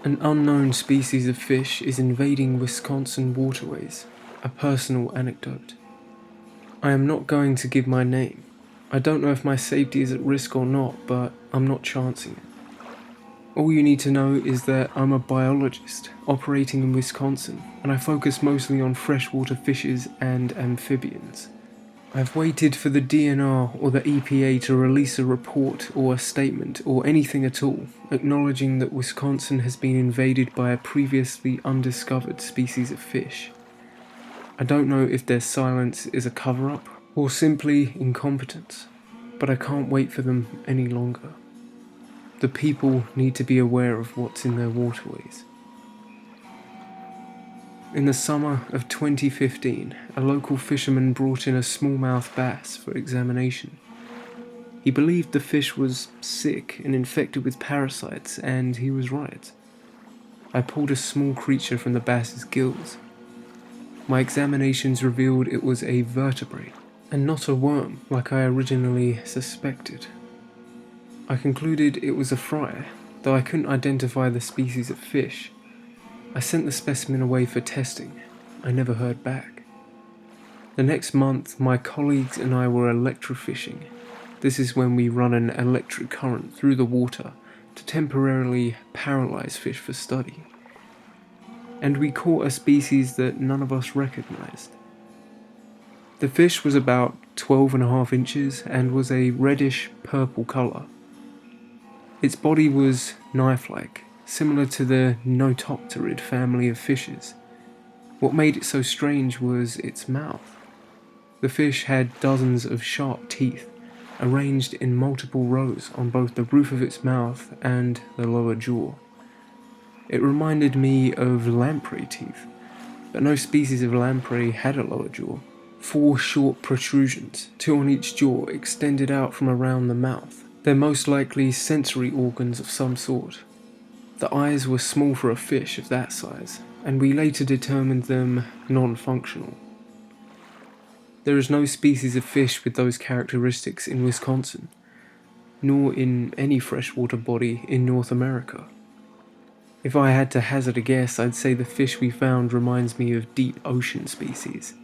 An unknown species of fish is invading Wisconsin waterways. A personal anecdote. I am not going to give my name. I don't know if my safety is at risk or not, but I'm not chancing it. All you need to know is that I'm a biologist operating in Wisconsin, and I focus mostly on freshwater fishes and amphibians. I've waited for the DNR or the EPA to release a report or a statement or anything at all, acknowledging that Wisconsin has been invaded by a previously undiscovered species of fish. I don't know if their silence is a cover-up or simply incompetence, but I can't wait for them any longer. The people need to be aware of what's in their waterways. In the summer of 2015, a local fisherman brought in a smallmouth bass for examination. He believed the fish was sick and infected with parasites, and he was right. I pulled a small creature from the bass's gills. My examinations revealed it was a vertebrate, and not a worm like I originally suspected. I concluded it was a fry, though I couldn't identify the species of fish. I sent the specimen away for testing. I never heard back. The next month, my colleagues and I were electrofishing. This is when we run an electric current through the water to temporarily paralyze fish for study. And we caught a species that none of us recognized. The fish was about 12.5 inches and was a reddish purple color. Its body was knife-like, similar to the Notopterid family of fishes. What made it so strange was its mouth. The fish had dozens of sharp teeth, arranged in multiple rows on both the roof of its mouth and the lower jaw. It reminded me of lamprey teeth, but no species of lamprey had a lower jaw. 4 short protrusions, 2 on each jaw, extended out from around the mouth. They're most likely sensory organs of some sort. The eyes were small for a fish of that size, and we later determined them non-functional. There is no species of fish with those characteristics in Wisconsin, nor in any freshwater body in North America. If I had to hazard a guess, I'd say the fish we found reminds me of deep ocean species,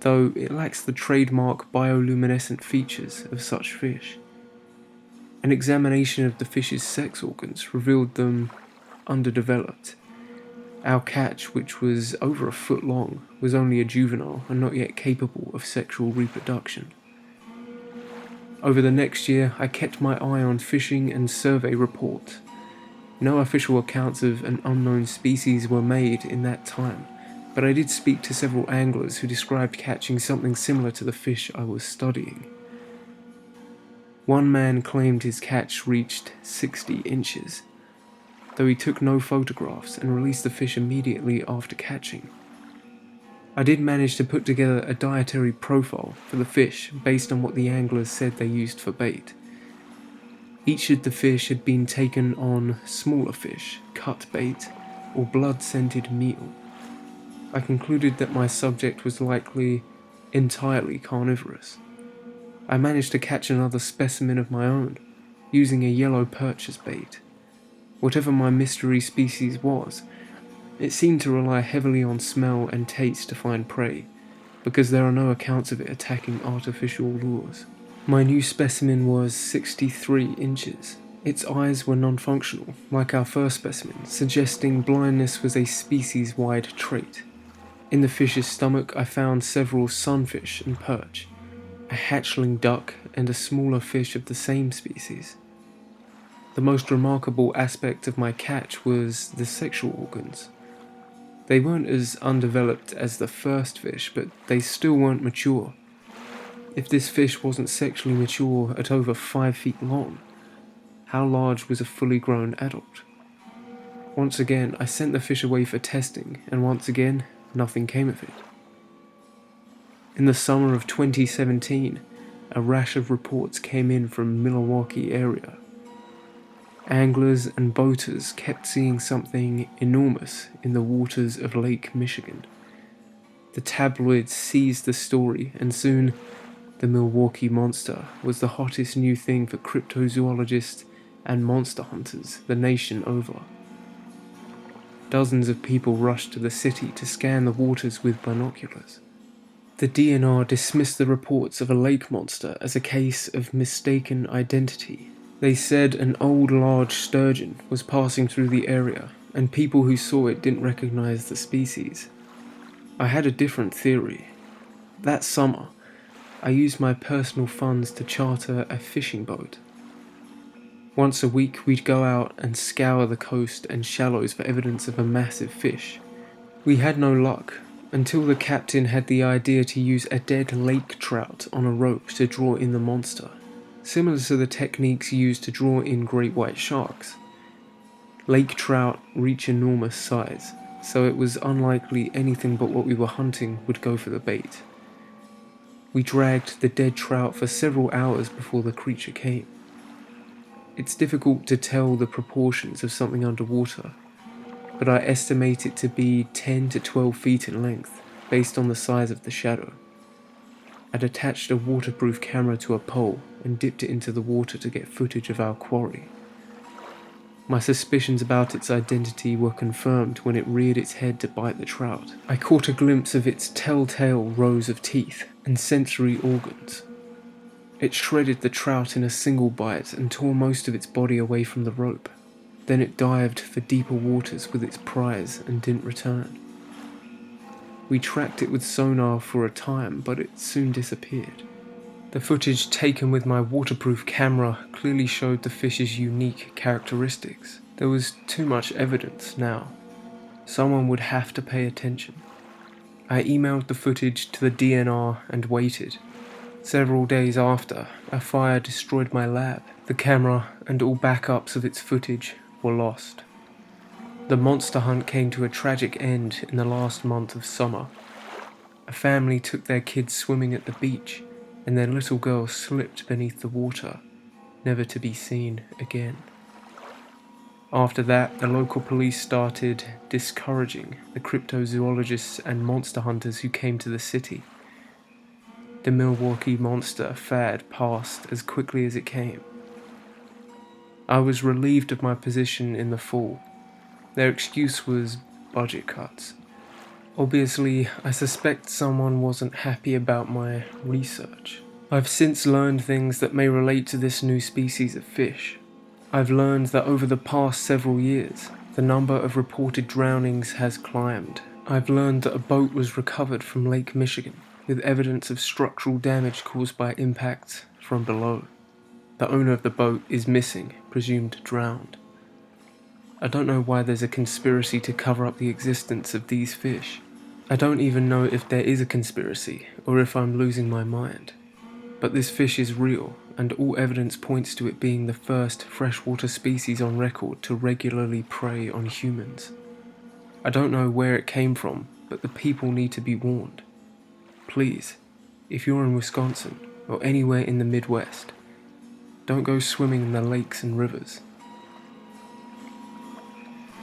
though it lacks the trademark bioluminescent features of such fish. An examination of the fish's sex organs revealed them underdeveloped. Our catch, which was over a foot long, was only a juvenile and not yet capable of sexual reproduction. Over the next year, I kept my eye on fishing and survey reports. No official accounts of an unknown species were made in that time, but I did speak to several anglers who described catching something similar to the fish I was studying. One man claimed his catch reached 60 inches, though he took no photographs and released the fish immediately after catching. I did manage to put together a dietary profile for the fish based on what the anglers said they used for bait. Each of the fish had been taken on smaller fish, cut bait, or blood-scented meal. I concluded that my subject was likely entirely carnivorous. I managed to catch another specimen of my own, using a yellow perch as bait. Whatever my mystery species was, it seemed to rely heavily on smell and taste to find prey, because there are no accounts of it attacking artificial lures. My new specimen was 63 inches. Its eyes were non-functional, like our first specimen, suggesting blindness was a species-wide trait. In the fish's stomach, I found several sunfish and perch, a hatchling duck, and a smaller fish of the same species. The most remarkable aspect of my catch was the sexual organs. They weren't as undeveloped as the first fish, but they still weren't mature. If this fish wasn't sexually mature at over 5 feet long, how large was a fully grown adult? Once again, I sent the fish away for testing, and once again, nothing came of it. In the summer of 2017, a rash of reports came in from Milwaukee area. Anglers and boaters kept seeing something enormous in the waters of Lake Michigan. The tabloids seized the story, and soon the Milwaukee monster was the hottest new thing for cryptozoologists and monster hunters the nation over. Dozens of people rushed to the city to scan the waters with binoculars. The DNR dismissed the reports of a lake monster as a case of mistaken identity. They said an old large sturgeon was passing through the area, and people who saw it didn't recognize the species. I had a different theory. That summer, I used my personal funds to charter a fishing boat. Once a week, we'd go out and scour the coast and shallows for evidence of a massive fish. We had no luck, until the captain had the idea to use a dead lake trout on a rope to draw in the monster, similar to the techniques used to draw in great white sharks. Lake trout reach enormous size, so it was unlikely anything but what we were hunting would go for the bait. We dragged the dead trout for several hours before the creature came. It's difficult to tell the proportions of something underwater, but I estimate it to be 10 to 12 feet in length, based on the size of the shadow. I'd attached a waterproof camera to a pole and dipped it into the water to get footage of our quarry. My suspicions about its identity were confirmed when it reared its head to bite the trout. I caught a glimpse of its telltale rows of teeth and sensory organs. It shredded the trout in a single bite and tore most of its body away from the rope. Then it dived for deeper waters with its prize and didn't return. We tracked it with sonar for a time, but it soon disappeared. The footage taken with my waterproof camera clearly showed the fish's unique characteristics. There was too much evidence now. Someone would have to pay attention. I emailed the footage to the DNR and waited. Several days after, a fire destroyed my lab. The camera and all backups of its footage were lost. The monster hunt came to a tragic end in the last month of summer. A family took their kids swimming at the beach, and their little girl slipped beneath the water, never to be seen again. After that, the local police started discouraging the cryptozoologists and monster hunters who came to the city. The Milwaukee monster fad passed as quickly as it came. I was relieved of my position in the fall. Their excuse was budget cuts. Obviously, I suspect someone wasn't happy about my research. I've since learned things that may relate to this new species of fish. I've learned that over the past several years, the number of reported drownings has climbed. I've learned that a boat was recovered from Lake Michigan, with evidence of structural damage caused by impact from below. The owner of the boat is missing, presumed drowned. I don't know why there's a conspiracy to cover up the existence of these fish. I don't even know if there is a conspiracy, or if I'm losing my mind. But this fish is real, and all evidence points to it being the first freshwater species on record to regularly prey on humans. I don't know where it came from, but the people need to be warned. Please, if you're in Wisconsin, or anywhere in the Midwest, don't go swimming in the lakes and rivers.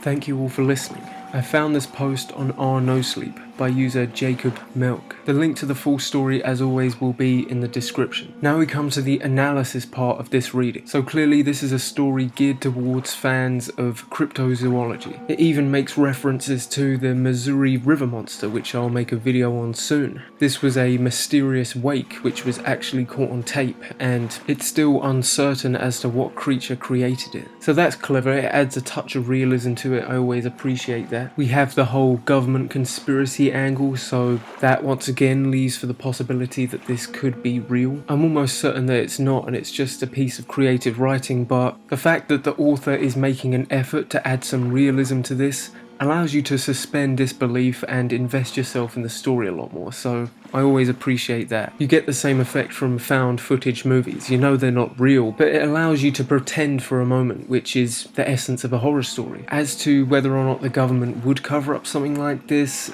Thank you all for listening. I found this post on NoSleep by user Jacob Milk. The link to the full story, as always, will be in the description. Now we come to the analysis part of this reading. So clearly this is a story geared towards fans of cryptozoology. It even makes references to the Missouri River monster, which I'll make a video on soon. This was a mysterious wake which was actually caught on tape, and it's still uncertain as to what creature created it. So that's clever, it adds a touch of realism to it. I always appreciate that. We have the whole government conspiracy angle, so that once again leaves for the possibility that this could be real. I'm almost certain that it's not, and it's just a piece of creative writing, but the fact that the author is making an effort to add some realism to this allows you to suspend disbelief and invest yourself in the story a lot more, so I always appreciate that. You get the same effect from found footage movies. You know they're not real, but it allows you to pretend for a moment, which is the essence of a horror story. As to whether or not the government would cover up something like this,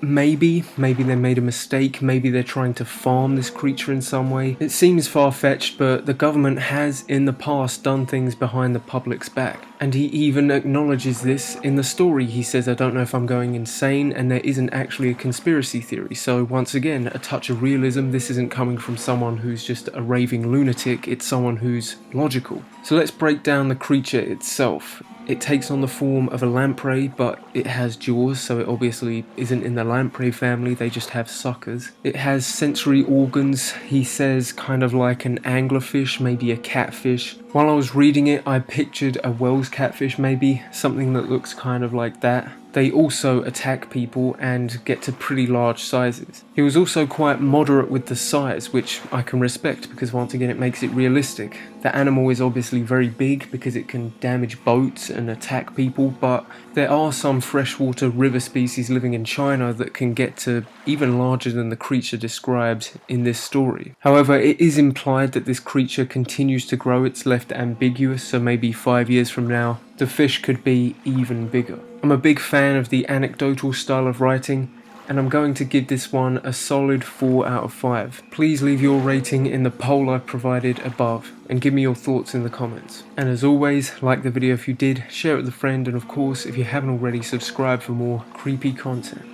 maybe they made a mistake, maybe they're trying to farm this creature in some way. It seems far-fetched, but the government has in the past done things behind the public's back. And he even acknowledges this in the story. He says, I don't know if I'm going insane, and there isn't actually a conspiracy theory. So once again, a touch of realism. This isn't coming from someone who's just a raving lunatic, it's someone who's logical. So let's break down the creature itself. It takes on the form of a lamprey, but it has jaws, so it obviously isn't in the lamprey family, they just have suckers. It has sensory organs, he says, kind of like an anglerfish, maybe a catfish. While I was reading it, I pictured a Wells catfish maybe, something that looks kind of like that. They also attack people and get to pretty large sizes. He was also quite moderate with the size, which I can respect because once again it makes it realistic. The animal is obviously very big because it can damage boats and attack people, but there are some freshwater river species living in China that can get to even larger than the creature described in this story. However, it is implied that this creature continues to grow. It's left ambiguous, so maybe 5 years from now the fish could be even bigger. I'm a big fan of the anecdotal style of writing, and I'm going to give this one a solid 4 out of 5. Please leave your rating in the poll I've provided above, and give me your thoughts in the comments. And as always, like the video if you did, share it with a friend, and of course, if you haven't already, subscribe for more creepy content.